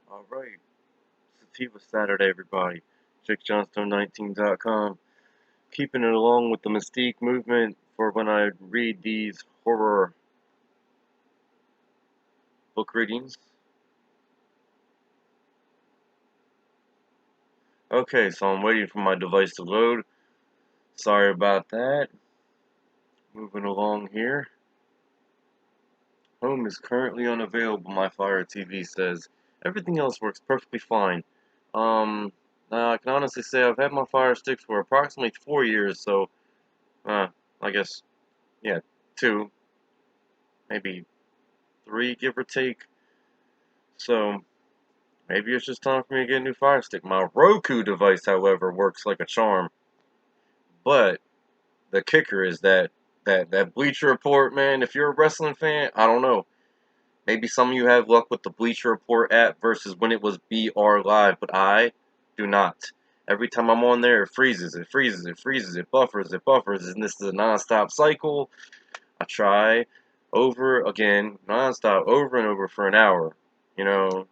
Alright, Sativa Saturday, everybody. JakeJohnstone19.com. Keeping it along with the Mystique movement for when I read these horror book readings. Okay, so I'm waiting for my device to load. Sorry about that. Moving along here. Home is currently unavailable, my Fire TV says. Everything else works perfectly fine. I can honestly say I've had my Fire Stick for approximately 4 years, so, I guess, yeah, 2, maybe 3, give or take. So, maybe it's just time for me to get a new Fire Stick. My Roku device, however, works like a charm. But, the kicker is that Bleacher Report, man, if you're a wrestling fan, I don't know. Maybe some of you have luck with the Bleacher Report app versus when it was BR Live, but I do not. Every time I'm on there, it freezes, it freezes, it freezes, it buffers, and this is a non-stop cycle. I try over again, non-stop, over and over for an hour, you know,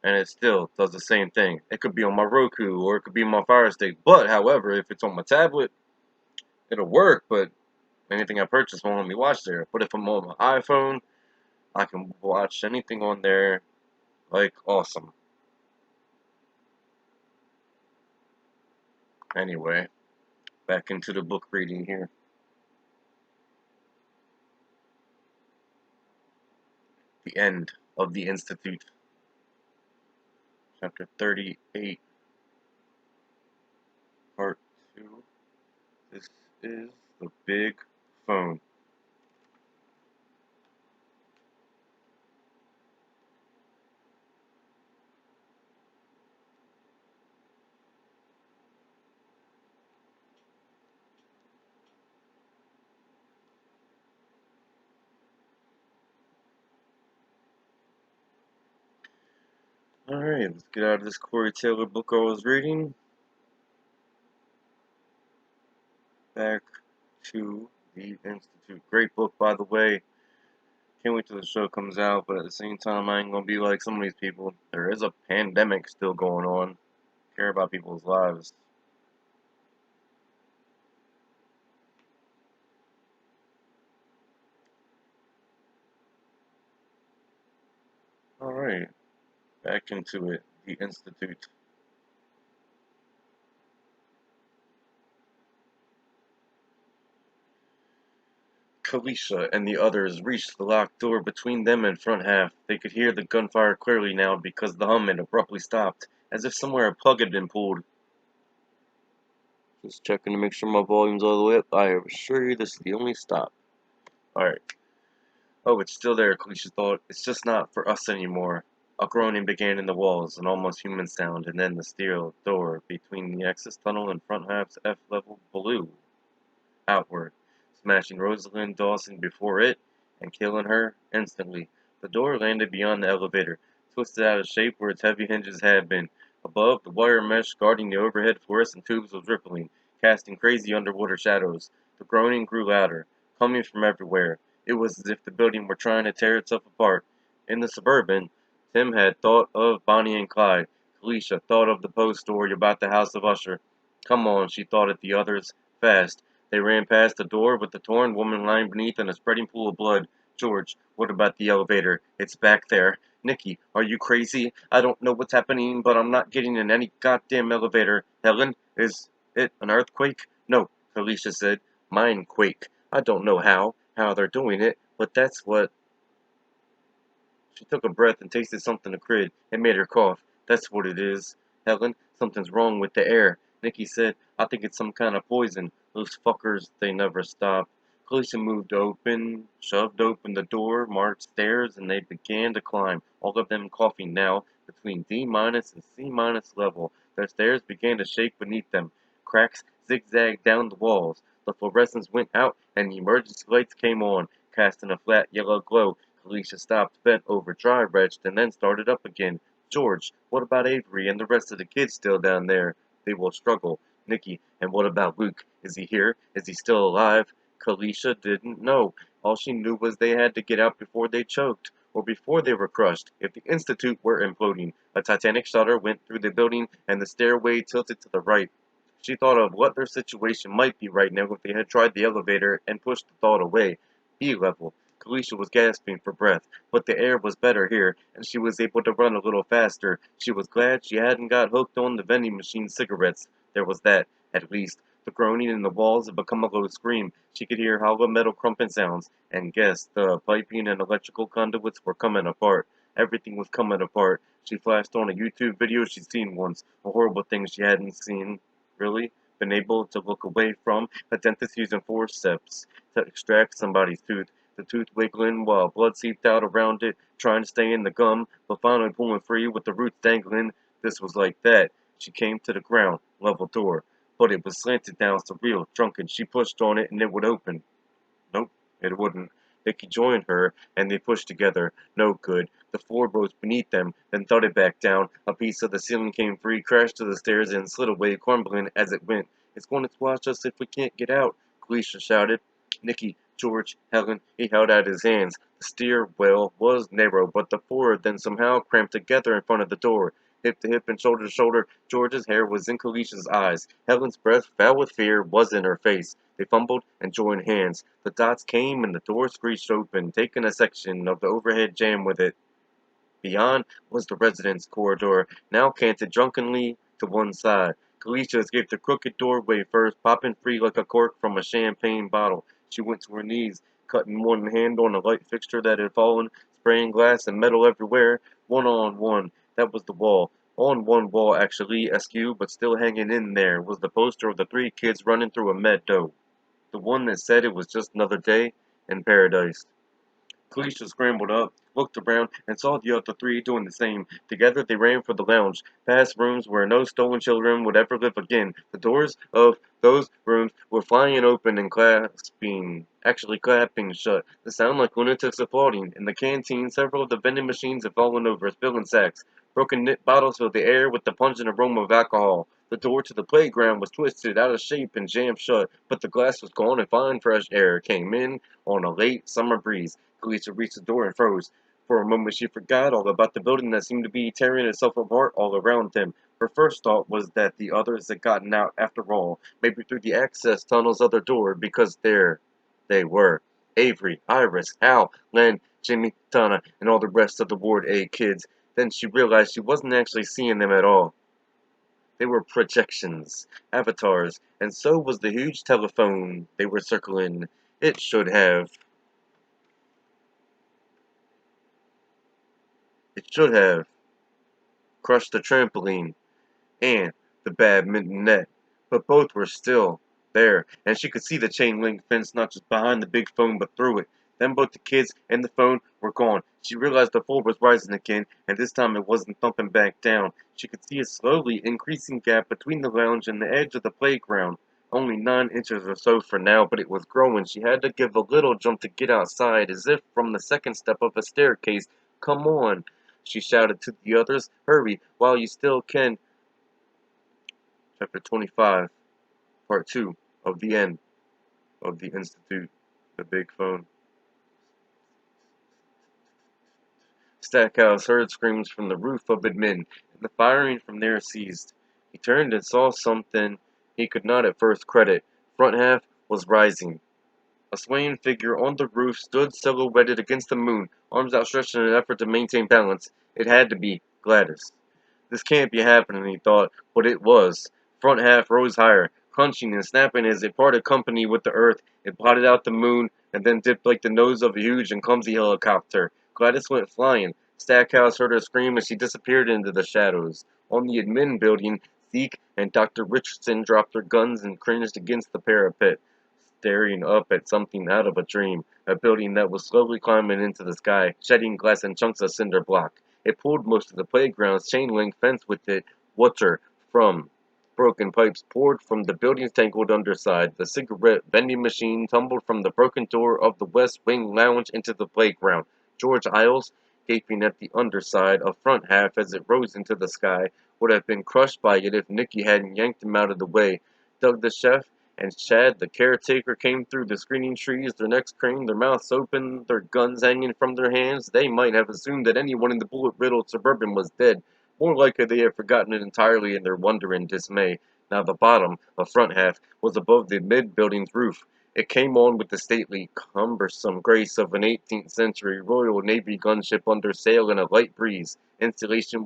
and it still does the same thing. It could be on my Roku or it could be on my Fire Stick, but however, if it's on my tablet, it'll work, but anything I purchase won't let me watch there. But if I'm on my iPhone, I can watch anything on there like awesome. Anyway, back into the book reading here. The End of the Institute. Chapter 38, Part 2. This is the big phone. Alright, let's get out of this Corey Taylor book I was reading. Back to the Institute. Great book, by the way. Can't wait till the show comes out, but at the same time, I ain't gonna be like some of these people. There is a pandemic still going on. Care about people's lives. Alright, back into it. The Institute. Kalisha and the others reached the locked door between them and front half. They could hear the gunfire clearly now because the hum had abruptly stopped, as if somewhere a plug had been pulled. Just checking to make sure my volume's all the way up. I assure you this is the only stop. Alright. Oh, it's still there, Kalisha thought. It's just not for us anymore. A groaning began in the walls, an almost human sound, and then the steel door between the access tunnel and front half's F level blew outward, smashing Rosalind Dawson before it and killing her instantly. The door landed beyond the elevator, twisted out of shape where its heavy hinges had been. Above, the wire mesh guarding the overhead fluorescent tubes was rippling, casting crazy underwater shadows. The groaning grew louder, coming from everywhere. It was as if the building were trying to tear itself apart. In the Suburban, Tim had thought of Bonnie and Clyde. Felicia thought of the Poe story about the House of Usher. Come on, she thought at the others. Fast. They ran past the door with the torn woman lying beneath in a spreading pool of blood. George, what about the elevator? It's back there. Nikki, are you crazy? I don't know what's happening, but I'm not getting in any goddamn elevator. Helen, is it an earthquake? No, Felicia said. Mindquake. I don't know how they're doing it, but that's what. She took a breath and tasted something acrid. It made her cough. That's what it is. Helen, something's wrong with the air. Nikki said, I think it's some kind of poison. Those fuckers, they never stop. Felicia shoved open the door, marked stairs, and they began to climb, all of them coughing now, between D minus and C minus level. Their stairs began to shake beneath them. Cracks zigzagged down the walls. The fluorescents went out, and the emergency lights came on, casting a flat yellow glow. Felicia stopped, bent over, dry-retched, and then started up again. George, what about Avery and the rest of the kids still down there? They will struggle. Nikki, and what about Luke? Is he here? Is he still alive? Kalisha didn't know. All she knew was they had to get out before they choked. or before they were crushed, if the Institute were imploding. A titanic shudder went through the building, and the stairway tilted to the right. She thought of what their situation might be right now if they had tried the elevator and pushed the thought away. B-level. Kalisha was gasping for breath, but the air was better here, and she was able to run a little faster. She was glad she hadn't got hooked on the vending machine cigarettes. There was that, at least. The groaning in the walls had become a low scream. She could hear hollow metal crumping sounds, and guessed the piping and electrical conduits were coming apart. Everything was coming apart. She flashed on a YouTube video she'd seen once, a horrible thing she hadn't seen, really, been able to look away from, a dentist using forceps to extract somebody's tooth, the tooth wiggling while blood seeped out around it, trying to stay in the gum, but finally pulling free with the roots dangling. This was like that. She came to the ground, level door, but it was slanted down surreal, drunken. She pushed on it and it would open. Nope, it wouldn't. Vicky joined her, and they pushed together. No good. The floor rose beneath them, then thudded back down. A piece of the ceiling came free, crashed to the stairs, and slid away, crumbling as it went. It's going to swash us if we can't get out, Gleesha shouted. Nicky, George, Helen, he held out his hands. The stairwell was narrow, but the four of them somehow cramped together in front of the door. Hip to hip and shoulder to shoulder, George's hair was in Kalisha's eyes. Helen's breath, foul with fear, was in her face. They fumbled and joined hands. The dots came and the door screeched open, taking a section of the overhead jam with it. Beyond was the residence corridor, now canted drunkenly to one side. Kalisha escaped the crooked doorway first, popping free like a cork from a champagne bottle. She went to her knees, cutting one hand on a light fixture that had fallen, spraying glass and metal everywhere, one on one. That was the wall. On one wall, actually, askew, but still hanging in there, was the poster of the three kids running through a meadow. The one that said it was just another day in paradise. Kalisha scrambled up, looked around, and saw the other three doing the same. Together they ran for the lounge, past rooms where no stolen children would ever live again. The doors of those rooms were flying open and clapping shut. The sound like lunatics applauding. In the canteen, several of the vending machines had fallen over, spilling sacks. Broken knit bottles filled the air with the pungent aroma of alcohol. The door to the playground was twisted out of shape and jammed shut, but the glass was gone and fine fresh air came in on a late summer breeze. Kalisha reached the door and froze. For a moment she forgot all about the building that seemed to be tearing itself apart all around them. Her first thought was that the others had gotten out after all, maybe through the access tunnel's other door, because there they were. Avery, Iris, Hal, Len, Jimmy, Donna, and all the rest of the Ward A kids. Then she realized she wasn't actually seeing them at all. They were projections, avatars, and so was the huge telephone they were circling. It should have. It should have crushed the trampoline and the badminton net, but both were still there, and she could see the chain link fence not just behind the big phone but through it. Then both the kids and the phone were gone. She realized the floor was rising again, and this time it wasn't thumping back down. She could see a slowly increasing gap between the lounge and the edge of the playground. Only 9 inches or so for now, but it was growing. She had to give a little jump to get outside, as if from the second step of a staircase. Come on, she shouted to the others. Hurry, while you still can. Chapter 25, Part 2 of the end of the Institute, the big phone. Stackhouse heard screams from the roof of admin, and the firing from there ceased. He turned and saw something he could not at first credit. Front half was rising. A swaying figure on the roof stood silhouetted against the moon, arms outstretched in an effort to maintain balance. It had to be Gladys. This can't be happening, he thought, but it was. Front half rose higher, crunching and snapping as it parted company with the earth. It blotted out the moon, and then dipped like the nose of a huge and clumsy helicopter. Gladys went flying. Stackhouse heard her scream as she disappeared into the shadows. On the admin building, Zeke and Dr. Richardson dropped their guns and cringed against the parapet, staring up at something out of a dream, a building that was slowly climbing into the sky, shedding glass and chunks of cinder block. It pulled most of the playground's chain-link fence with it. Water from broken pipes poured from the building's tangled underside. The cigarette vending machine tumbled from the broken door of the West Wing lounge into the playground. George Isles, gaping at the underside of front half as it rose into the sky, would have been crushed by it if Nicky hadn't yanked him out of the way. Doug the chef and Chad, the caretaker, came through the screening trees, their necks craned, their mouths open, their guns hanging from their hands. They might have assumed that anyone in the bullet-riddled Suburban was dead. More likely they had forgotten it entirely in their wonder and dismay. Now the bottom, the front half, was above the mid-building's roof. It came on with the stately, cumbersome grace of an 18th century Royal Navy gunship under sail in a light breeze. Insulation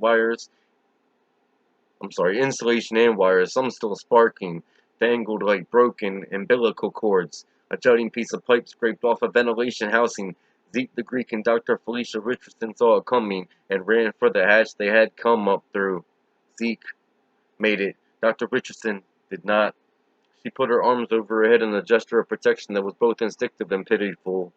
and wires, some still sparking, dangled like broken umbilical cords. A jutting piece of pipe scraped off a ventilation housing. Zeke the Greek and Dr. Felicia Richardson saw it coming and ran for the hatch they had come up through. Zeke made it. Dr. Richardson did not. She put her arms over her head in a gesture of protection that was both instinctive and pitiful.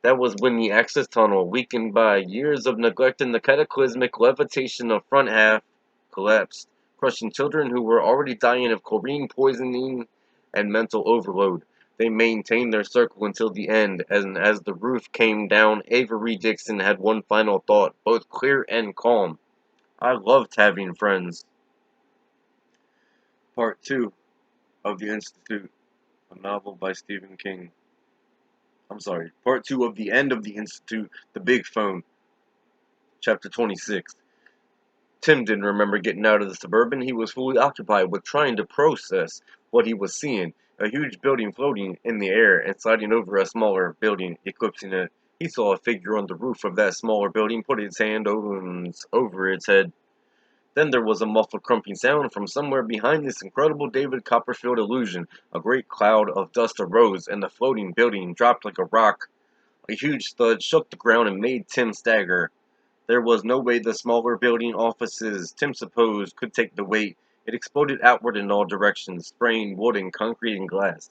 That was when the access tunnel, weakened by years of neglect and the cataclysmic levitation of front half, collapsed, crushing children who were already dying of chlorine poisoning and mental overload. They maintained their circle until the end, and as the roof came down, Avery Dixon had one final thought, both clear and calm. I loved having friends. Part 2 of The Institute, a novel by Stephen King. Part 2 of The End of the Institute, The Big Phone, Chapter 26. Tim didn't remember getting out of the Suburban. He was fully occupied with trying to process what he was seeing. A huge building floating in the air and sliding over a smaller building, eclipsing it. He saw a figure on the roof of that smaller building put its hand over its head. Then there was a muffled crumping sound from somewhere behind this incredible David Copperfield illusion. A great cloud of dust arose, and the floating building dropped like a rock. A huge thud shook the ground and made Tim stagger. There was no way the smaller building offices, Tim supposed, could take the weight. It exploded outward in all directions, spraying wood and concrete and glass.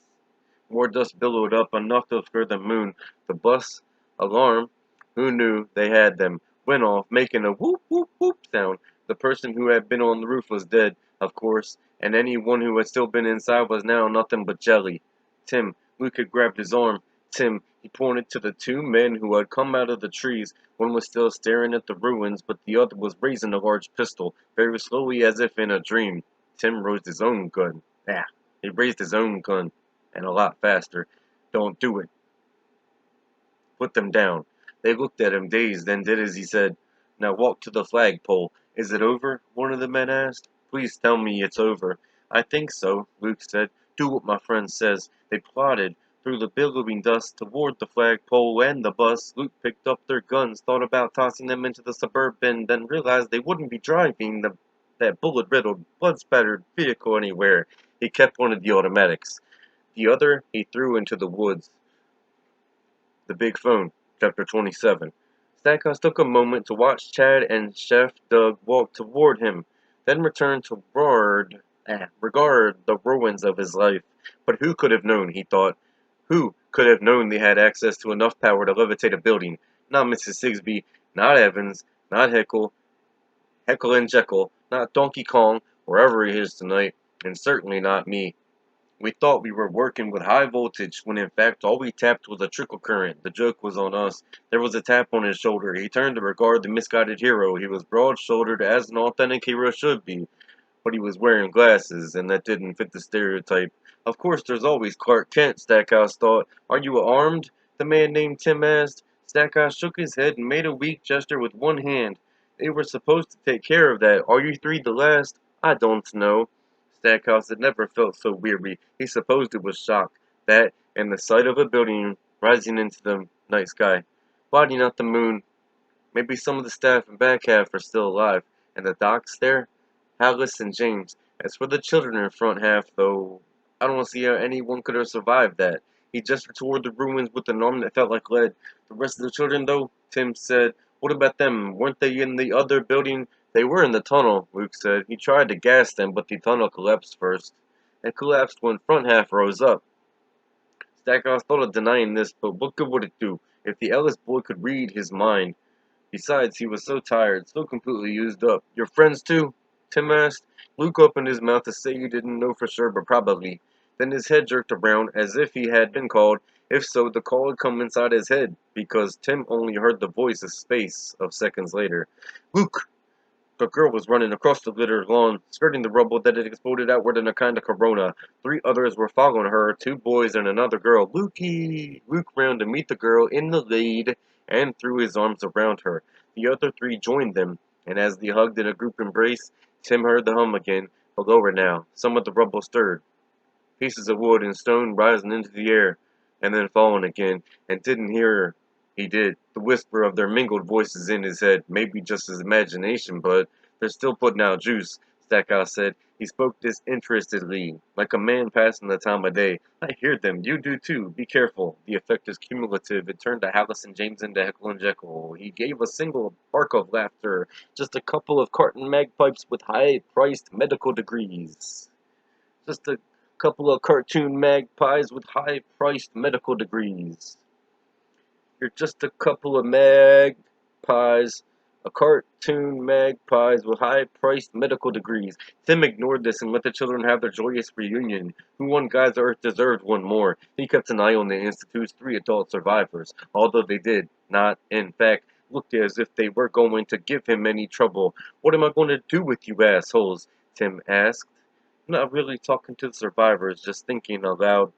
More dust billowed up, enough to obscure the moon. The bus alarm, who knew they had them, went off, making a whoop whoop whoop sound. The person who had been on the roof was dead, of course, and anyone who had still been inside was now nothing but jelly. Luke had grabbed his arm. Tim, he pointed to the two men who had come out of the trees. One was still staring at the ruins, but the other was raising a large pistol, very slowly as if in a dream. Tim raised his own gun. He raised his own gun, and a lot faster. Don't do it. Put them down. They looked at him dazed, then did as he said. Now walk to the flagpole. Is it over? One of the men asked. Please tell me it's over. I think so, Luke said. Do what my friend says. They plodded through the billowing dust toward the flagpole and the bus. Luke picked up their guns, thought about tossing them into the Suburban, then realized they wouldn't be driving that bullet-riddled, blood-spattered vehicle anywhere. He kept one of the automatics. The other he threw into the woods. The Big Phone, Chapter 27. Stackhouse took a moment to watch Chad and Chef Doug walk toward him, then return to regard the ruins of his life. But who could have known, he thought. Who could have known they had access to enough power to levitate a building? Not Mrs. Sigsbee, not Evans, not Heckle and Jekyll, not Donkey Kong, wherever he is tonight, and certainly not me. We thought we were working with high voltage, when in fact all we tapped was a trickle current. The joke was on us. There was a tap on his shoulder. He turned to regard the misguided hero. He was broad-shouldered, as an authentic hero should be, but he was wearing glasses, and that didn't fit the stereotype. Of course, there's always Clark Kent, Stackhouse thought. Are you armed? The man named Tim asked. Stackhouse shook his head and made a weak gesture with one hand. They were supposed to take care of that. Are you three the last? I don't know. Stackhouse had never felt so weary. He supposed it was shock. That, and the sight of a building rising into the night sky, blotting out the moon. Maybe some of the staff in back half are still alive. And the docs there? Alice and James. As for the children in front half, though, I don't see how anyone could have survived that. He gestured toward the ruins with an arm that felt like lead. The rest of the children, though, Tim said. What about them? Weren't they in the other building? They were in the tunnel, Luke said. He tried to gas them, but the tunnel collapsed first. It collapsed when front half rose up. Stackhouse thought of denying this, but what good would it do if the Ellis boy could read his mind? Besides, he was so tired, so completely used up. Your friends, too? Tim asked. Luke opened his mouth to say he didn't know for sure, but probably. Then his head jerked around, as if he had been called. If so, the call had come inside his head, because Tim only heard the voice a space of seconds later. Luke! The girl was running across the littered lawn, skirting the rubble that had exploded outward in a kind of corona. 3 others were following her, 2 boys and another girl. Lukey! Luke ran to meet the girl in the lead and threw his arms around her. The other 3 joined them, and as they hugged in a group embrace, Tim heard the hum again, but lower now. Some of the rubble stirred. Pieces of wood and stone rising into the air, and then falling again, and didn't hear her. He did. The whisper of their mingled voices in his head, maybe just his imagination, but they're still putting out juice, Stackhouse said. He spoke disinterestedly, like a man passing the time of day. I hear them. You do too. Be careful. The effect is cumulative. It turned to Hallis and James into Heckle and Jekyll. He gave a single bark of laughter. Just a couple of carton magpipes with high-priced medical degrees. Just a couple of cartoon magpies with high-priced medical degrees. You're just a couple of magpies, a cartoon magpies with high-priced medical degrees. Tim ignored this and let the children have their joyous reunion. Who won God's Earth deserved one more. He kept an eye on the Institute's 3 adult survivors, although they did not, in fact, look as if they were going to give him any trouble. What am I going to do with you assholes? Tim asked. Not really talking to the survivors, just thinking aloud.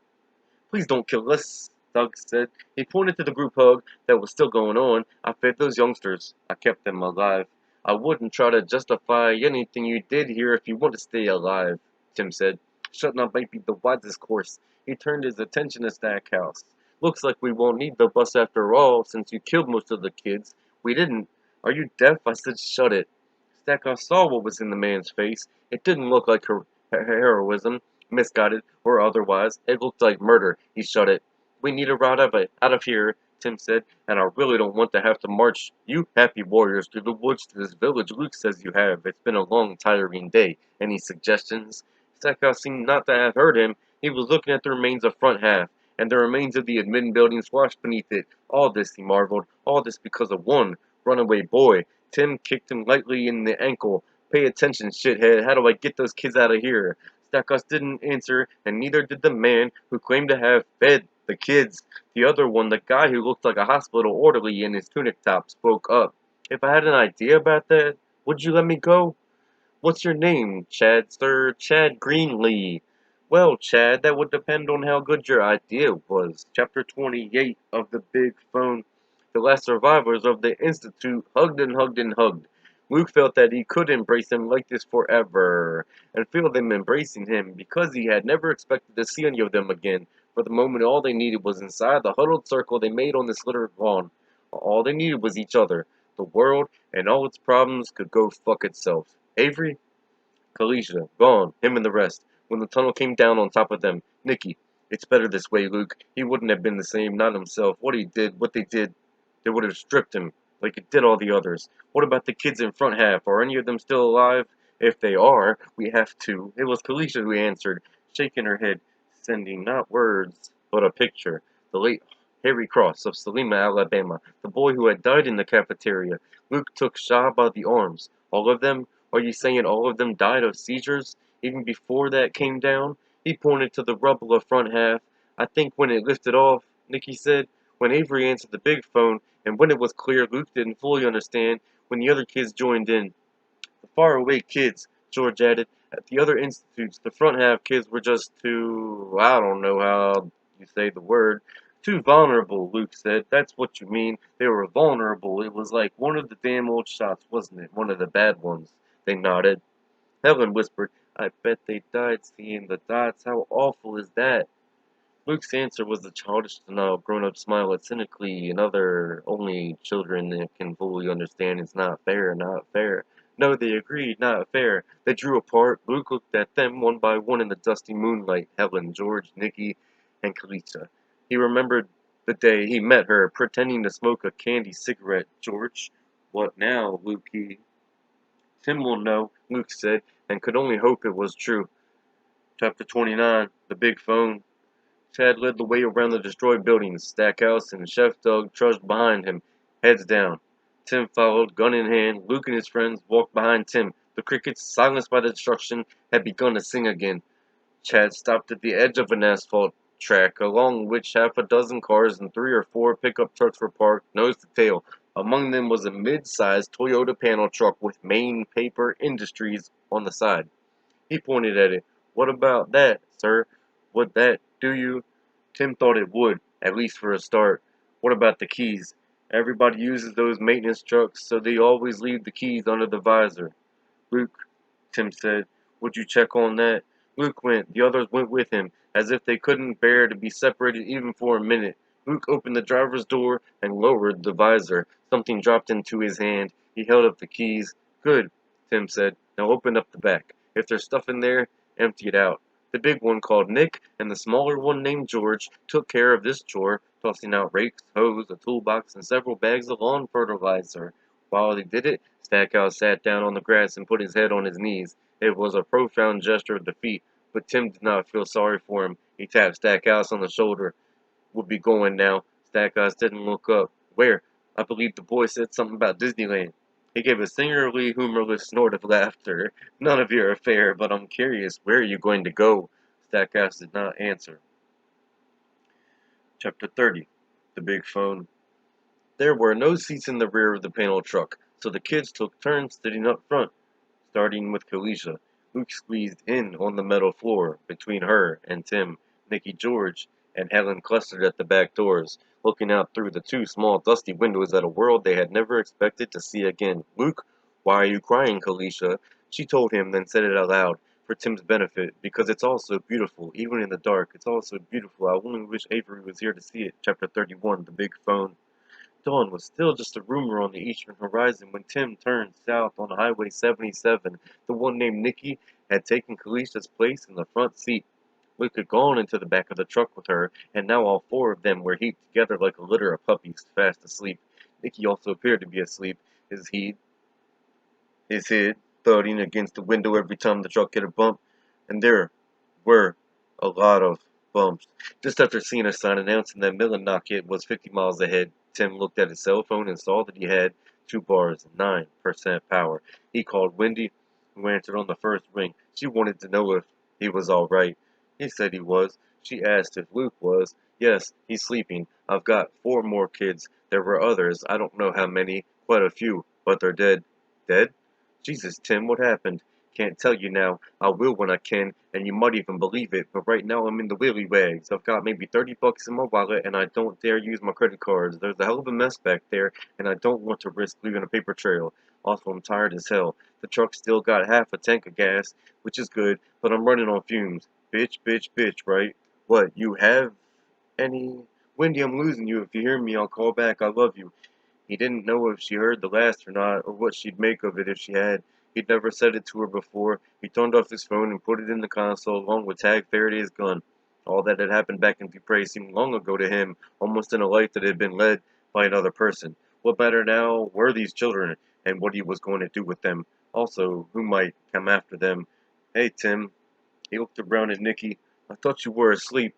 Please don't kill us, Doug said. He pointed to the group hug that was still going on. I fed those youngsters. I kept them alive. I wouldn't try to justify anything you did here if you want to stay alive, Tim said. Shutting up might be the wisest course. He turned his attention to Stackhouse. Looks like we won't need the bus after all, since you killed most of the kids. We didn't. Are you deaf? I said shut it. Stackhouse saw what was in the man's face. It didn't look like heroism, misguided or otherwise. It looked like murder. He shut it. We need a route out of here, Tim said, and I really don't want to have to march you happy warriors through the woods to this village Luke says you have. It's been a long, tiring day. Any suggestions? Stackhouse seemed not to have heard him. He was looking at the remains of front half, and the remains of the admin building squashed beneath it. All this, he marveled, all this because of one runaway boy. Tim kicked him lightly in the ankle. Pay attention, shithead. How do I get those kids out of here? Stackhouse didn't answer, and neither did the man who claimed to have fed the kids. The other one, the guy who looked like a hospital orderly in his tunic top, spoke up. If I had an idea about that, would you let me go? What's your name, Chad, sir? Chad Greenlee. Well, Chad, that would depend on how good your idea was. Chapter 28 of the Big Phone. The last survivors of the Institute hugged and hugged and hugged. Luke felt that he could embrace them like this forever, and feel them embracing him, because he had never expected to see any of them again. For the moment, all they needed was inside the huddled circle they made on this littered lawn. All they needed was each other. The world and all its problems could go fuck itself. Avery? Kalisha, gone, him and the rest. When the tunnel came down on top of them. Nicky, it's better this way, Luke. He wouldn't have been the same, not himself. What they did, they would have stripped him, like it did all the others. What about the kids in front half? Are any of them still alive? If they are, we have to. It was Kalisha who answered, shaking her head, sending not words, but a picture. The late Harry Cross of Selima, Alabama, the boy who had died in the cafeteria. Luke took Shaw by the arms. All of them? Are you saying all of them died of seizures, even before that came down? He pointed to the rubble of front half. I think when it lifted off, Nicky said, when Avery answered the big phone, and when it was clear Luke didn't fully understand, when the other kids joined in. The faraway kids, George added. At the other institutes, the front half kids were just too, I don't know how you say the word, too vulnerable, Luke said. That's what you mean. They were vulnerable. It was like one of the damn old shots, wasn't it? One of the bad ones. They nodded. Helen whispered, I bet they died seeing the dots. How awful is that? Luke's answer was the childish denial, grown-up smile at cynically another only children that can fully understand it's not fair, not fair. No, they agreed, not fair. They drew apart. Luke looked at them one by one in the dusty moonlight. Helen, George, Nicky, and Kalisa. He remembered the day he met her, pretending to smoke a candy cigarette. George, what now, Lukey? Tim will know, Luke said, and could only hope it was true. Chapter 29, The Big Phone. Chad led the way around the destroyed buildings. Stackhouse and Chef Doug trudged behind him, heads down. Tim followed, gun in hand. Luke and his friends walked behind Tim. The crickets, silenced by the destruction, had begun to sing again. Chad stopped at the edge of an asphalt track, along which half a dozen cars and 3 or 4 pickup trucks were parked, nose to tail. Among them was a mid-sized Toyota panel truck with Maine Paper Industries on the side. He pointed at it. "What about that, sir? Would that do you?" Tim thought it would, at least for a start. "What about the keys? Everybody uses those maintenance trucks, so they always leave the keys under the visor." "Luke," Tim said, "would you check on that?" Luke went. The others went with him, as if they couldn't bear to be separated even for a minute. Luke opened the driver's door and lowered the visor. Something dropped into his hand. He held up the keys. "Good," Tim said. "Now open up the back. If there's stuff in there, empty it out." The big one, called Nick, and the smaller one, named George, took care of this chore, tossing out rakes, hose, a toolbox, and several bags of lawn fertilizer. While they did it, Stackhouse sat down on the grass and put his head on his knees. It was a profound gesture of defeat, but Tim did not feel sorry for him. He tapped Stackhouse on the shoulder. "We'll be going now." Stackhouse didn't look up. "Where?" "I believe the boy said something about Disneyland." He gave a singularly humorless snort of laughter. "None of your affair, but I'm curious. Where are you going to go?" Stackhouse did not answer. Chapter 30. The Big Phone. There were no seats in the rear of the panel truck, so the kids took turns sitting up front, starting with Kalisha. Luke squeezed in on the metal floor between her and Tim. Nicky, George, and Helen clustered at the back doors, looking out through the two small dusty windows at a world they had never expected to see again. "Luke, why are you crying, Kalisha?" She told him, then said it aloud, for Tim's benefit, "because it's all so beautiful, even in the dark. It's all so beautiful. I only wish Avery was here to see it." Chapter 31. The Big Phone. Dawn was still just a rumor on the eastern horizon when Tim turned south on Highway 77. The one named Nicky had taken Kalisha's place in the front seat. Luke had gone into the back of the truck with her, and now all four of them were heaped together like a litter of puppies, fast asleep. Nicky also appeared to be asleep, his head thudding against the window every time the truck hit a bump, and there were a lot of bumps. Just after seeing a sign announcing that Millinocket was 50 miles ahead, Tim looked at his cell phone and saw that he had 2 bars and 9% power. He called Wendy, who answered on the first ring. She wanted to know if he was all right. He said he was. She asked if Luke was. "Yes, he's sleeping. I've got 4 more kids. There were others. I don't know how many. Quite a few. But they're dead." "Dead?" "Jesus, Tim, what happened?" "Can't tell you now. I will when I can, and you might even believe it, but right now I'm in the willy wags. I've got maybe $30 in my wallet, and I don't dare use my credit cards. There's a hell of a mess back there, and I don't want to risk leaving a paper trail. Also, I'm tired as hell. The truck's still got half a tank of gas, which is good, but I'm running on fumes. Bitch, bitch, bitch, right? What, you have any? Wendy, I'm losing you. If you hear me, I'll call back. I love you." He didn't know if she heard the last or not, or what she'd make of it if she had. He'd never said it to her before. He turned off his phone and put it in the console along with Tag Faraday's gun. All that had happened back in Dupre seemed long ago to him, almost in a life that had been led by another person. What mattered now were these children, and what he was going to do with them. Also, who might come after them. "Hey, Tim." He looked around at Nicky. "I thought you were asleep."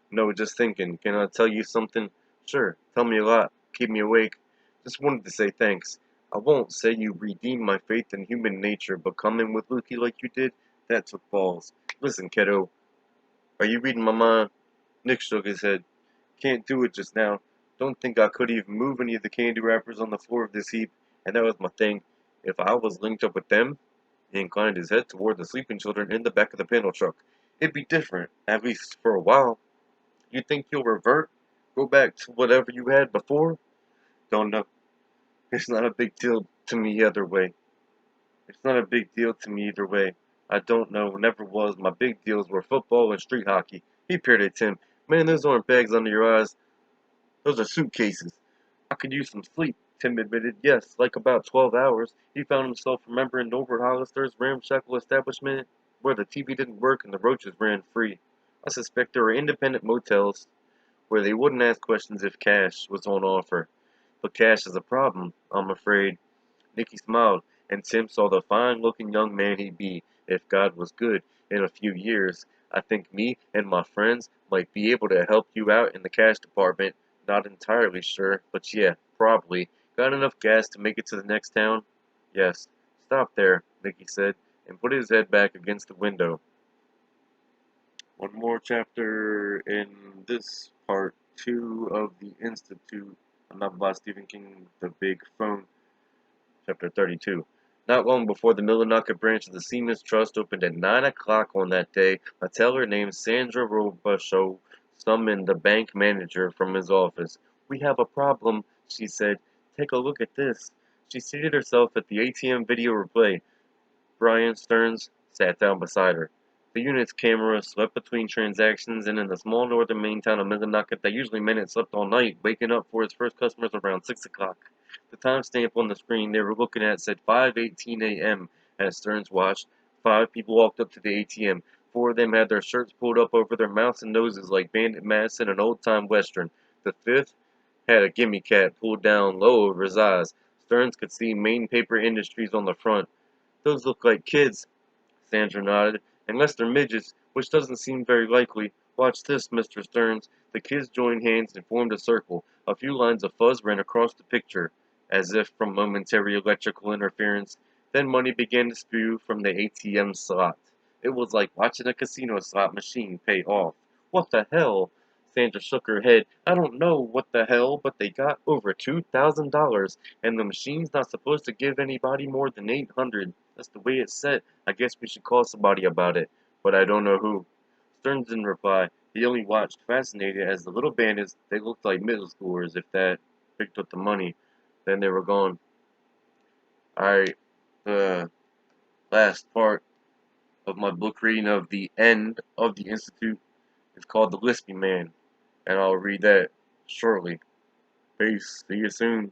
"No, just thinking. Can I tell you something?" "Sure. Tell me a lot. Keep me awake." "Just wanted to say thanks. I won't say you redeemed my faith in human nature, but coming with Lukey like you did, that took balls. Listen, kiddo, are you reading my mind?" Nick shook his head. "Can't do it just now. Don't think I could even move any of the candy wrappers on the floor of this heap, and that was my thing. If I was linked up with them," he inclined his head toward the sleeping children in the back of the panel truck, "it'd be different, at least for a while. You think you'll revert? Go back to whatever you had before?" "Don't know. It's not a big deal to me either way. It's not a big deal to me either way. I don't know. Never was. My big deals were football and street hockey." He peered at Tim. "Man, those aren't bags under your eyes. Those are suitcases." "I could use some sleep," Tim admitted. "Yes, like about 12 hours." He found himself remembering Norbert Hollister's ramshackle establishment where the TV didn't work and the roaches ran free. I suspect there were independent motels where they wouldn't ask questions if cash was on offer. But cash is a problem, I'm afraid. Nicky smiled, and Tim saw the fine-looking young man he'd be, if God was good, in a few years. "I think me and my friends might be able to help you out in the cash department. Not entirely sure, but yeah, probably. Got enough gas to make it to the next town?" "Yes." "Stop there," Nicky said, and put his head back against the window. One more chapter in this part 2 of the Institute Not by Stephen King, The Big Phone, Chapter 32. Not long before the Millinocket branch of the Siemens Trust opened at 9 o'clock on that day, a teller named Sandra Robichaud summoned the bank manager from his office. "We have a problem," she said. "Take a look at this." She seated herself at the ATM video replay. Brian Stearns sat down beside her. The unit's camera swept between transactions, and in the small northern Maine town of Millinocket that usually meant it slept all night, waking up for its first customers around 6 o'clock. The timestamp on the screen they were looking at said 5:18 a.m. As Stearns watched, 5 people walked up to the ATM. 4 of them had their shirts pulled up over their mouths and noses like bandit masks in an old-time western. The fifth had a gimme cat pulled down low over his eyes. Stearns could see Maine Paper Industries on the front. "Those look like kids," Sandra nodded. "Unless they're midgets, which doesn't seem very likely. Watch this, Mr. Stearns." The kids joined hands and formed a circle. A few lines of fuzz ran across the picture, as if from momentary electrical interference. Then money began to spew from the ATM slot. It was like watching a casino slot machine pay off. "What the hell?" Sandra shook her head. "I don't know what the hell, but they got over $2,000, and the machine's not supposed to give anybody more than 800. That's the way it's set. I guess we should call somebody about it, but I don't know who." Stearns didn't reply. He only watched, fascinated, as the little bandits, they looked like middle schoolers if that, picked up the money. Then they were gone. Alright, the last part of my book reading of The End of the Institute is called The Lispy Man, and I'll read that shortly. Peace. See you soon.